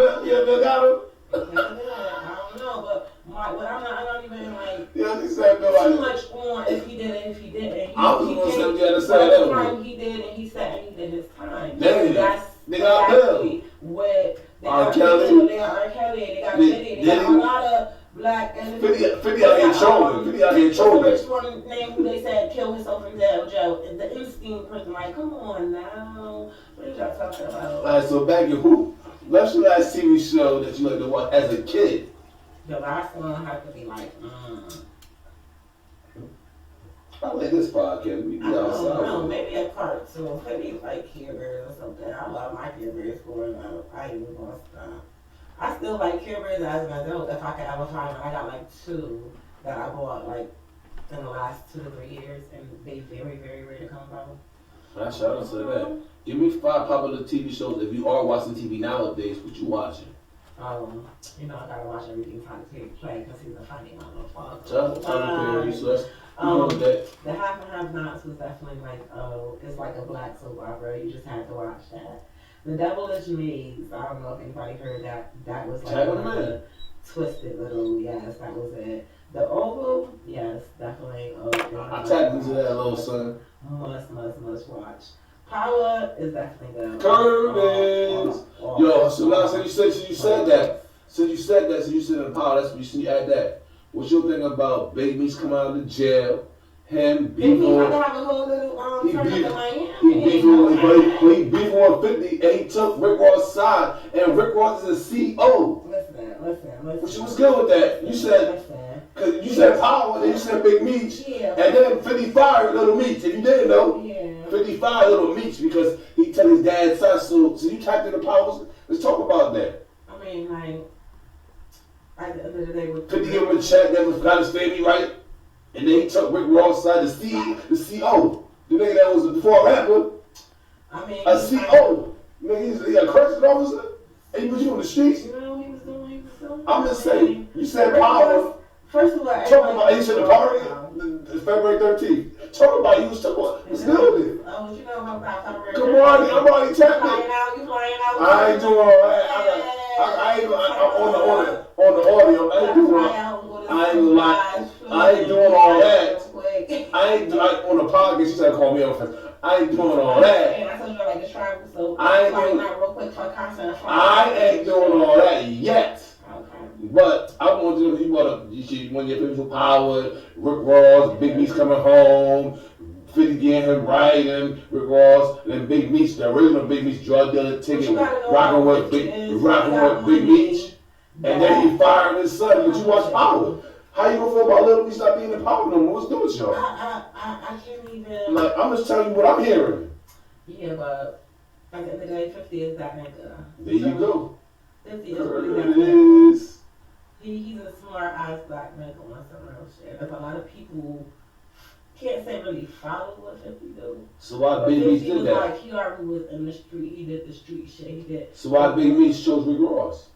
ever got him? I don't know, but I don't even like Yeah, he said too much on if he did it, if he didn't. I was gonna say you had to say that. Time he did, and he said and he did his time. Damn, that's they got exactly what they got. Kelly. They got R. Kelly. They got Diddy. They got a lot of black and 50 out here trolling. 50 out here trolling. Which one name who they said killed himself in jail? The Epstein person. Like, come on now. What are y'all talking about? Alright, so back in who? What's your last TV show that you like to watch as a kid? The last one had to be like, I like this podcast. We be outside. No, maybe a cartoon. Maybe like Care Bears or something. I love my Care Bears growing up. I ain't even gonna stop. I still like Care Bears as an adult if I could ever find them. I got like 2 that I bought like in the last 2 to 3 years, and they very, very rare to come about. I shout out to that. Give me 5 popular TV shows. If you are watching TV nowadays, what you watching? You know I gotta watch everything Tyler Perry play because he's a funny motherfucker. Tyler Perry, so that's The Half and Half Nots was definitely like it's like a black soap opera. You just had to watch that. The Devilish Maze. I don't know if anybody heard that. That was like a twisted little. Yes, that was it. The Oval. Yes, definitely. I tapped into that little son. Must watch. Power is definitely the Curtis. Yo, so now since you said that, since you said in Power, that's what you add that. What's your thing about Big Meech coming out of the jail? Him beefing on. He beefing on 50 and he took Rick Ross' side, and Rick Ross is a CEO. Listen. But she was good with that. You said, cause you said Power, and then you said Big Meech, and then 50 fired Little Meech. If you didn't know, 50 fired Little Meech because he took his dad's side. So you tapped into Power. Let's talk about that. I mean, like. At the end of the day, 50 gave him a check that was got his family right, and then he took Rick Ross' side, the CO. The nigga that was before a rapper, a CO. Nigga, he's a correction officer, and he put you on the streets. You know what he was doing? I'm just saying, you said Power. First of all, talking about he said the party, February 13th. Talking about he was talking about, let's do it. Oh, what you know about February 13th? Come on, I'm already tapping it. You flying out. I ain't doing all that. I ain't on the audio. I ain't doing all that. I ain't on the podcast. She said call me over. I ain't doing all that. I told you like the tribal, so I ain't doing all that yet. But I want you when your people Power, Rick Ross, Big Meech coming home, 50 getting him right, and Rick Ross, and then Big Meech, the original Big Meech drug dealer ticket, rocking with Big Meech, and then he fired his son. But you watch Power. How you gonna feel about Little Meech not being in Power no more? What's good with y'all? I can't even. Like, I'm just telling you what I'm hearing. Yeah, but at the end of the day, 50 is that nigga. There you go. 50 is really that nigga. He's a smart ass black nigga on some real shit. There's a lot of people can't say really follow what 50 do. So why Big Meech did that? Like, he already was in the street. He did the street shit. He did. So why Big Meech chose Rick Ross?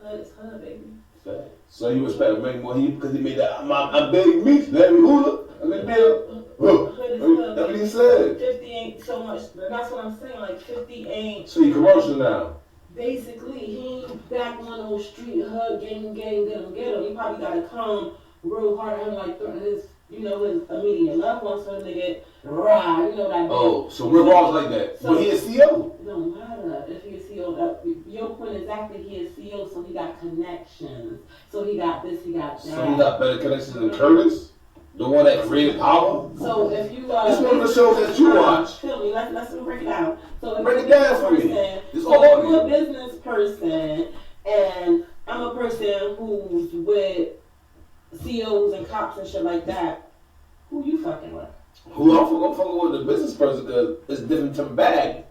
Hood is hood, baby. Okay. So you expect to make more because he made that. I'm Big Meech, Larry Hoover. I mean, that's what he said. 50 ain't so much. That's what I'm saying. Like 50 ain't. So he commercial now. Basically, he ain't back on those street hug, get him. He probably got to come real hard at him, like his, his immediate loved ones, so they get rah, that. Oh, so Rick Ross like that. So, but he a CEO. It don't matter if he a CEO. Your point exactly, he is CEO, so he got connections. So he got this, he got that. So he got better connections than Curtis? The one that created Power? So if you it's one of the shows that you watch. Feel me, let's break it down. So if break it down for me. So you're a business person and I'm a person who's with CEOs and cops and shit like that, who you fucking with? Who I'm fucking with the business person because it's different to bag.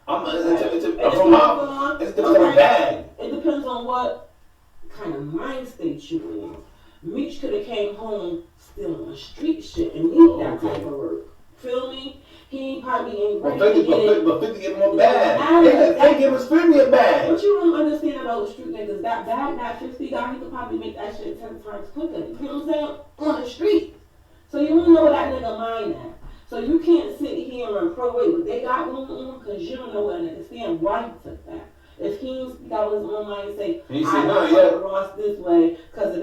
It's different bag. It depends on what kind of mind state you in. Meech could have came home still on street shit and need that type of work. Feel me? He probably ain't ready to get it. But 50 give him a bag. They give us 50 a bag. What you don't understand about the street niggas, that bag, that 50 guy, he could probably make that shit 10 times quicker. You know what I'm saying? On the street. So you don't know what that nigga mind at. So you can't sit here and prorate what they got going on because you don't know what nigga stand why he took that. If he speak out his own mind and say, He I said, "Nah, fuck yeah." Ross this way because of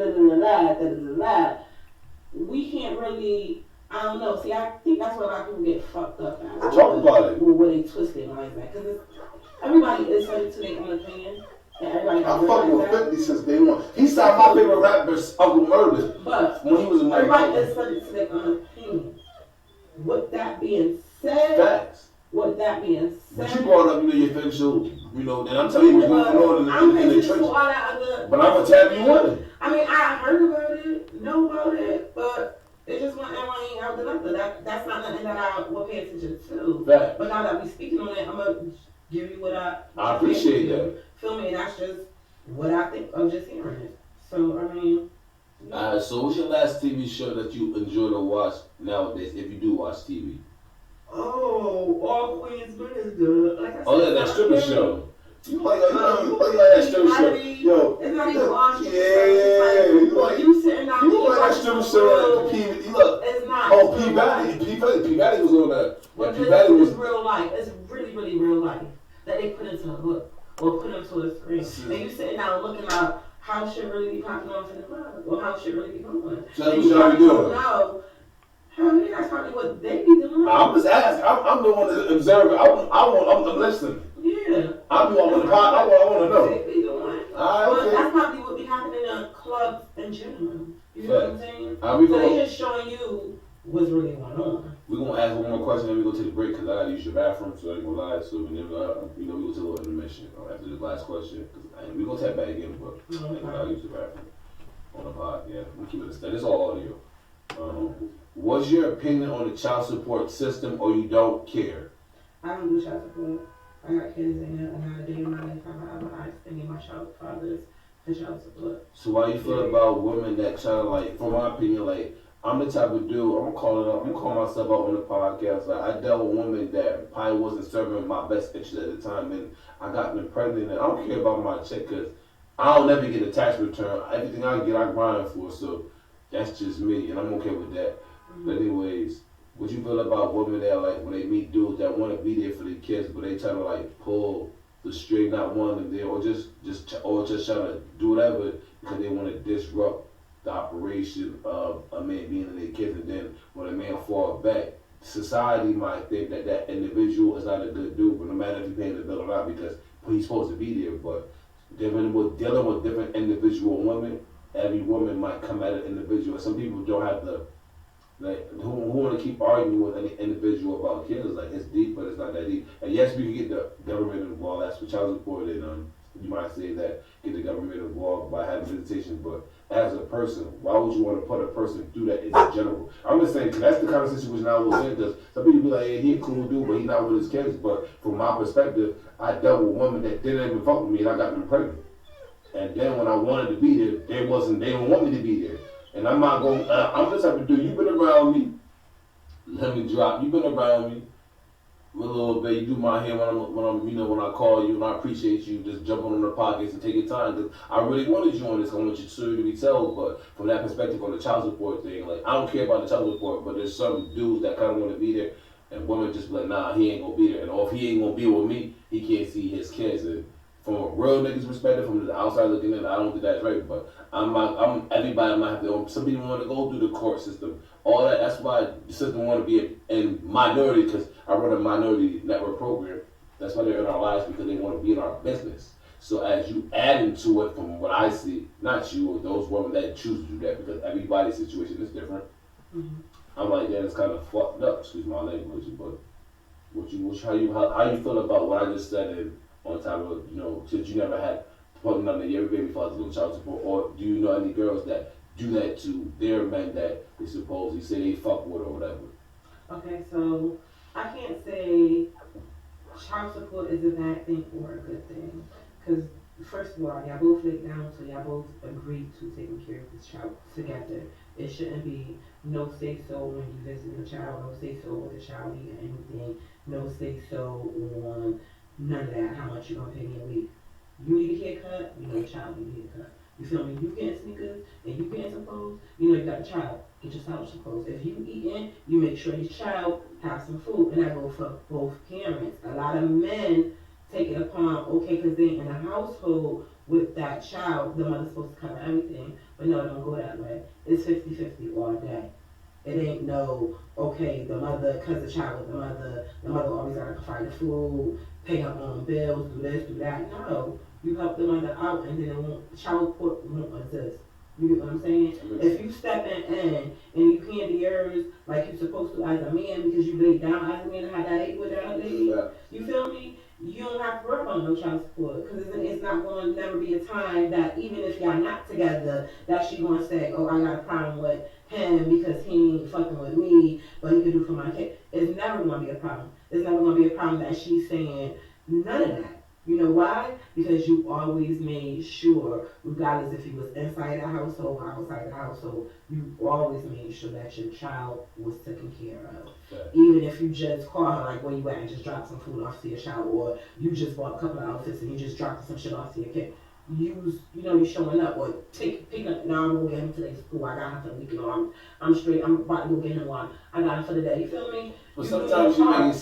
that, we can't really. I don't know. See, I think that's where a lot of people get fucked up at. Talk about it. Where they twist their minds at. Because everybody is subject to their own opinion. And everybody I fucked with 50 since day one. He saw my favorite rapper, Uncle Murder, but when he was a everybody is subject to their own opinion. With that being said, facts. With that being said, but you brought up, your facial, and I'm telling you what's going on in the trenches. But I'm gonna tell you one. I mean, I heard about it, know about it, but it just went ain't out the nothing. That's not nothing that I will pay attention to. Fact. But now that we speaking on it, I'm gonna give you what I appreciate that. Feel me? And that's just what I think of just hearing it. So I mean. Alright, so what's your last TV show that you enjoy to watch nowadays, if you do watch TV? Oh, All Queens Men is good. Like I said, that stripper show. You like that stripper show. Yo, it's not even on. Yeah, you sitting down. You like that stripper show. Look. It's not. Oh, P-Valley was on that. Well, P-Valley was real life. It's really, really real life that they put into a book or put into a screen. And you sitting down looking at how shit really be popping off in the club or how shit really be going. So that's what y'all be doing. No. Hell yeah, that's probably what they be doing. I'm just asking. I'm the one that observe it. I'm listening. Yeah. I'm the one on the pod. I want to know. They be doing. Okay. That's probably what be happening in clubs in general. You know what I'm saying? So they just showing you what's really going on. We're going to ask one more question, then we go take a break because I got to use your bathroom, so I ain't going to lie. So, then, we go to a little intermission after the last question. We're going to tap back again, but I got to use the bathroom on the pod. Yeah, we keep it a step. It's all audio. What's your opinion on the child support system, or you don't care? I don't do child support. I got kids and I day in my life. I just think my child fathers for child support. So why you feel about women that try to, like, from my opinion, like, I'm the type of dude, I'm gonna call myself out on the podcast. Like, I dealt with women that probably wasn't serving my best interest at the time, and I got them pregnant, and I don't care about my check because I don't never get a tax return. Everything I get, I grind for, so that's just me, and I'm okay with that. But anyways, what you feel about women that, like, when they meet dudes that want to be there for their kids, but they try to, like, pull the string, not wanting them there, or just trying to do whatever because they want to disrupt the operation of a man being in their kids, and then when a man falls back, society might think that that individual is not a good dude, but no matter if he's paying the bill or not, because he's supposed to be there. But dealing with different individual women, every woman might come at an individual. Some people don't have the, like, who want to keep arguing with any individual about kids. Like, it's deep, but it's not that deep. And yes, we can get the government involved. That's what child support, and you might say that get the government involved by having visitation, but as a person, why would you want to put a person through that in general? I'm just saying, because that's the kind of situation I was in, because some people be like, hey, he a cool dude, but he's not with his kids. But from my perspective, I dealt with women that didn't even fuck with me, and I got them pregnant. And then when I wanted to be there, they didn't want me to be there. And I'm not going, I'm just having to do, you've been around me, let me drop, you've been around me a little bit, you do my hair when I call you, and I appreciate you just jumping on the podcast and taking time, because I really wanted you on this, I want your story to be told. But from that perspective on the child support thing, like, I don't care about the child support, but there's some dudes that kind of want to be there, and women just be like, nah, he ain't gonna be there, and if he ain't gonna be with me, he can't see his kids. And from a real nigga's perspective, from the outside looking in, I don't think that's right. But everybody might have to. Some people want to go through the court system, all that. That's why the system want to be in minority, because I run a minority network program. That's why they're in our lives, because they want to be in our business. So as you add into it, from what I see, not you or those women that choose to do that, because everybody's situation is different. Mm-hmm. I'm like, yeah, it's kind of fucked up. Excuse my language, but how you feel about what I just said? And on top of, since you never had putting none of your baby fathers on child support, or do you know any girls that do that to their men that they supposedly say they fuck with or whatever? Okay, so I can't say child support is a bad thing or a good thing, because first of all, y'all both laid down, so y'all both agreed to taking care of this child together. It shouldn't be no say so when you visit the child, no say so with the child needing anything, no say so on none of that, how much you gonna pay me a week. You need a haircut, you know the child need a haircut. You feel me? You getting sneakers and you getting some clothes, you know you got a child. Get your child some clothes. If you eating, you make sure your child has some food, and that goes for both parents. A lot of men take it upon, okay, because then in a household with that child, the mother's supposed to cover everything. But no, it don't go that way. It's 50-50 all day. It ain't no, okay, the mother, because the child with the mother always got to provide the food, pay her own bills, do this, do that. No, you help the mother out and then it won't, child support won't exist. You get what I'm saying? If you stepping in and you handle yours like you're supposed to as a man because you laid down as a man and had that date with that lady, you feel me? You don't have to worry about no child support because it's not going to never be a time that even if y'all not together, that she going to say, oh, I got a problem with him because he ain't fucking with me, but he could do for my kid. It's never going to be a problem. It's never going to be a problem that she's saying none of that. You know why? Because you always made sure, regardless if you was inside the household or outside the household, you always made sure that your child was taken care of. Okay. Even if you just call her like, where you at, and just drop some food off to your child, or you just bought a couple of outfits and you just dropped some shit off to your kid. You showing up, or pick up, now I'm gonna get him today to school, I got him for the weekend, or I'm straight, I'm about to go get him one, I got him for the day, you feel me? But sometimes you make it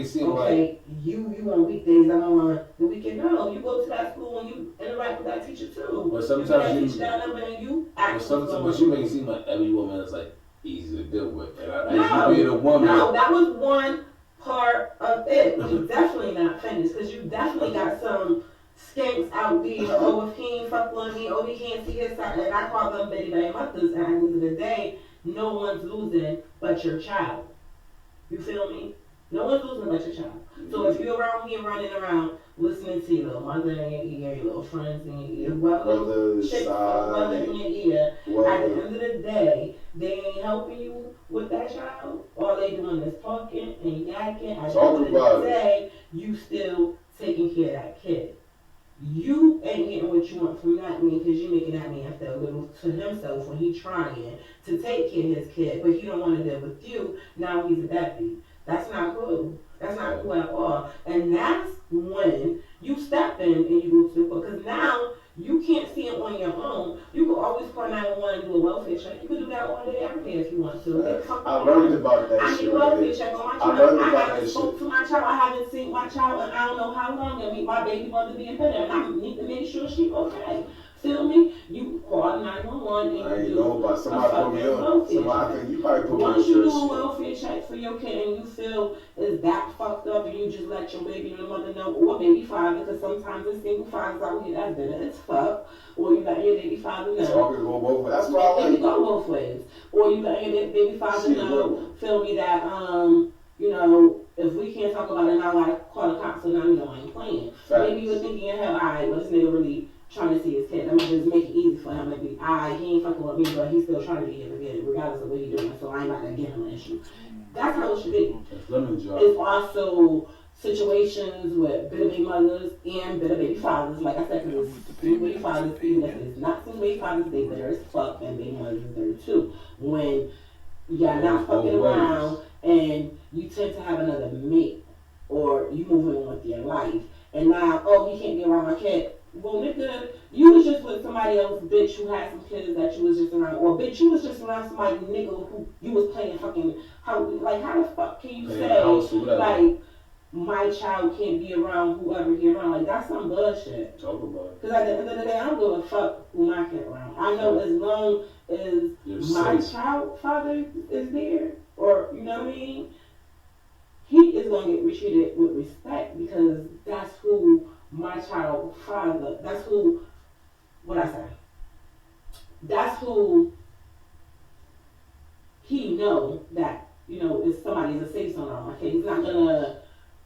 seem okay, like you on weekdays, I'm on the weekend. No, you go to that school and you interact with that teacher too. But sometimes you teach that number and you act. But you make it seem like every woman is like easy to deal with. And you being a woman. No, that was one part of it. We definitely not finished because you definitely got some skanks out there. Oh, if he ain't fuck with me, oh, he can't see his side. And I call them Betty Bay mothers. And at the end of the day, no one's losing but your child. You feel me? No one's losing but your child. So if you're around here running around listening to your little mother in your ear, your little friends in your ear, whoever shakes mother in your ear, at the end of the day, they ain't helping you with that child. All they doing is talking and yakking. At the end of the day, you still taking care of that kid. You ain't getting what you want from that man because you making that man feel little to himself when he trying to take care of his kid, but he don't want to deal with you. Now he's a deadbeat. That's not cool. That's not cool at all. And that's when you step in and you go to the court. Because now you can't see it on your own. You can always call 911 and do a welfare check. You can do that all day, every day if you want to. I learned about that shit. I need a welfare check on my child. I haven't spoke to my child. I haven't seen my child in I don't know how long. And meet my baby mother being better. And I need to make sure she's okay. Feel me? You call 911 and I ain't know about somebody put me on. Somebody, I think you probably put me on. Once you do a welfare check for your kid and you feel is that fucked up and you just let your baby and the mother know, or baby father, because sometimes there's single fathers out here that's bitter as fuck, or you let your baby father know. So I can go both ways. That's what I like. It can go both ways. Or you let your baby father know, feel me, that, if we can't talk about it now, I gotta call the cops, so now I ain't playing. Facts. Maybe you're thinking in hell, alright, well, this nigga really trying to see his kid. Let me just make it easy for him. Maybe he ain't fucking with me, but he's still trying to get him again, regardless of what he's doing. So I ain't about to get him an issue. That's how it should be. It's also situations with bitter baby mothers and bitter baby fathers. Like I said, because single baby fathers, even if it's not single baby fathers, they bitter as fuck, and baby mothers is there too. When you're not fucking around and you tend to have another mate, or you moving on with your life, and now, he can't be around my kid. Well, nigga, you was just with somebody else, bitch, who had some kids that you was just around. Or, bitch, you was just around somebody, nigga, who you was playing fucking, how the fuck can you say, like, my child can't be around whoever he around? Like, that's some bullshit. Talk about it. Because at the end of the day, I don't give a fuck who my kid around. I know as long as my child father is there, or, you know what I mean, he is going to get treated with respect because that's who my child father, that's who he know that, is somebody is a safe zone on my kid. He's not gonna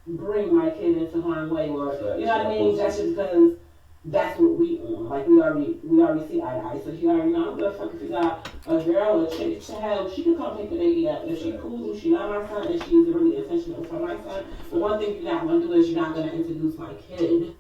bring my kid into harm's way, or, you know what I mean? That's just because that's what we on. Like, we already see eye to eye. So he already know, I don't give a fuck if you got a girl or a chick, hell, she can come pick the baby up. If she cool, she love my son, and she's really intentional for my son. But one thing you're not gonna do is you're not gonna introduce my kid